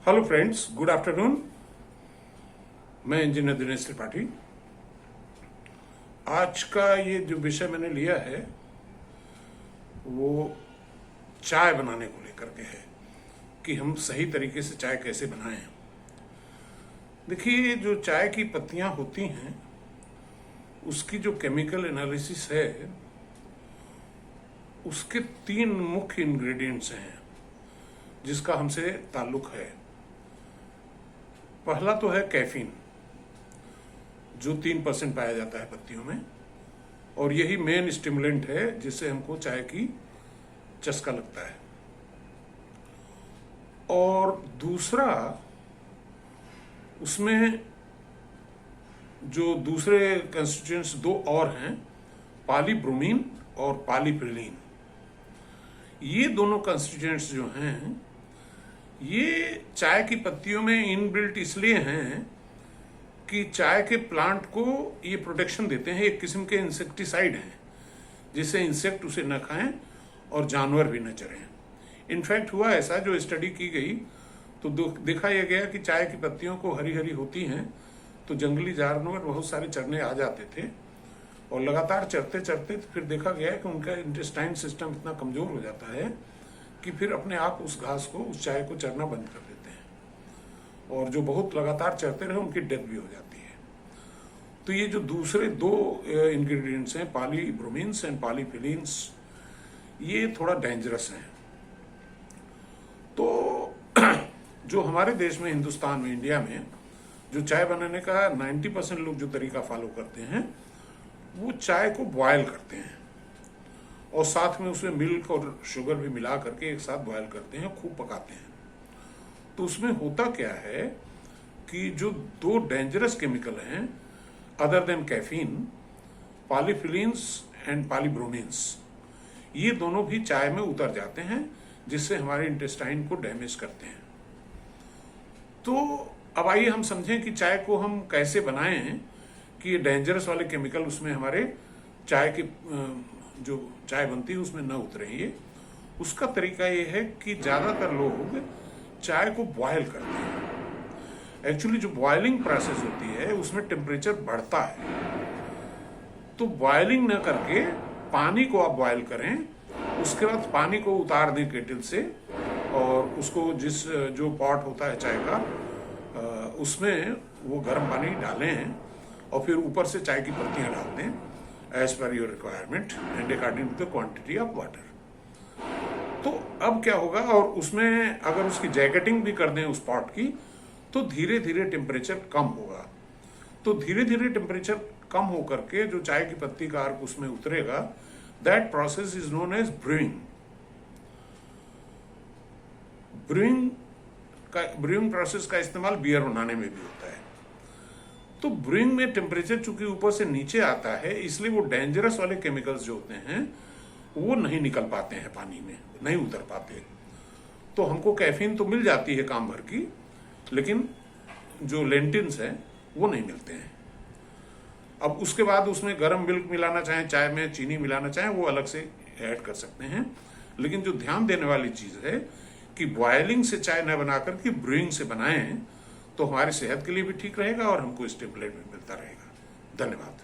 Hello friends, good afternoon. मैं engineer Dinesh Tripathi. आज का ये जो विषय मैंने लिया है वो चाय बनाने को लेकर के है कि हम सही तरीके से चाय कैसे बनाएं। देखिए, जो चाय की पत्तियां होती हैं उसकी जो केमिकल एनालिसिस है उसके 3 मुख्य इंग्रेडिएंट्स हैं जिसका हमसे ताल्लुक है। पहला तो है कैफीन, जो 3% पाया जाता है पत्तियों में, और यही मेन स्टिमुलेंट है जिससे हमको चाय की चस्का लगता है। और दूसरा, उसमें जो दूसरे कंस्टिट्यूएंट्स 2 और हैं, पॉलीब्रोमीन और पॉलीफिलीन। ये दोनों कंस्टिट्यूएंट्स जो हैं ये चाय की पत्तियों में इनबिल्ट इसलिए हैं कि चाय के प्लांट को ये प्रोटेक्शन देते हैं। एक किस्म के इंसेक्टिसाइड हैं जिससे इंसेक्ट उसे न खाएं और जानवर भी न चरें। इनफैक्ट हुआ ऐसा, जो स्टडी की गई तो देखा यह गया कि चाय की पत्तियों को हरी हरी होती हैं तो जंगली जानवर बहुत सारे चरने आ जाते थे, और लगातार चरते चरते फिर देखा गया कि उनका इंटेस्टाइन सिस्टम इतना कमजोर हो जाता है कि फिर अपने आप उस घास को, उस चाय को चरना बंद कर देते हैं, और जो बहुत लगातार चरते रहे उनकी डेथ भी हो जाती है। तो ये जो दूसरे 2 इंग्रेडिएंट्स हैं, पॉलीब्रोमीन्स एंड पॉलीफिलीन्स, ये थोड़ा डेंजरस हैं। तो जो हमारे देश में, हिंदुस्तान में, इंडिया में जो चाय बनाने का 90% लोग जो तरीका फॉलो करते हैं वो चाय को बॉयल करते हैं और साथ में उसमें मिल्क और शुगर भी मिला करके एक साथ बॉयल करते हैं, खूब पकाते हैं। तो उसमें होता क्या है कि जो 2 डेंजरस केमिकल हैं अदर देन कैफीन, पॉलीफिलीन्स एंड पॉलीब्रोमीन्स, ये दोनों भी चाय में उतर जाते हैं जिससे हमारे इंटेस्टाइन को डैमेज करते हैं। तो अब आइए हम समझें कि चाय को हम कैसे बनाएं कि ये डेंजरस वाले केमिकल उसमें हमारे चाय की जो चाय बनती है उसमें न उतरे। ये उसका तरीका ये है कि ज्यादातर लोग चाय को बॉयल करते हैं। एक्चुअली जो बॉयलिंग प्रोसेस होती है उसमें टेम्परेचर बढ़ता है, तो बॉयलिंग न करके पानी को आप बॉयल करें, उसके बाद पानी को उतार दें केटल से, और उसको जो पॉट होता है चाय का उसमें वो गर्म पानी डालें और फिर ऊपर से चाय की पत्तियां डाल दें as per your requirement and according to the quantity of water. तो अब क्या होगा, और उसमें अगर उसकी जैकेटिंग भी कर दें उस पॉट की तो धीरे धीरे टेम्परेचर कम होगा। तो धीरे धीरे टेम्परेचर कम होकर के जो चाय की पत्ती का अर्क उसमें उतरेगा, that process is known as brewing. Brewing process का इस्तेमाल बियर बनाने में भी होता है। तो ब्रूइंग में टेम्परेचर चूंकि ऊपर से नीचे आता है, इसलिए वो डेंजरस वाले केमिकल्स जो होते हैं वो नहीं निकल पाते हैं, पानी में नहीं उतर पाते। तो हमको कैफीन तो मिल जाती है काम भर की, लेकिन जो लेंटिन्स हैं वो नहीं मिलते हैं। अब उसके बाद उसमें गर्म मिल्क मिलाना चाहें, चाय में चीनी मिलाना चाहें, वो अलग से ऐड कर सकते हैं। लेकिन जो ध्यान देने वाली चीज है कि बॉयलिंग से चाय न बनाकर के ब्रूइंग से बनाएं तो हमारी सेहत के लिए भी ठीक रहेगा और हमको स्टिमुलेंट भी मिलता रहेगा। धन्यवाद।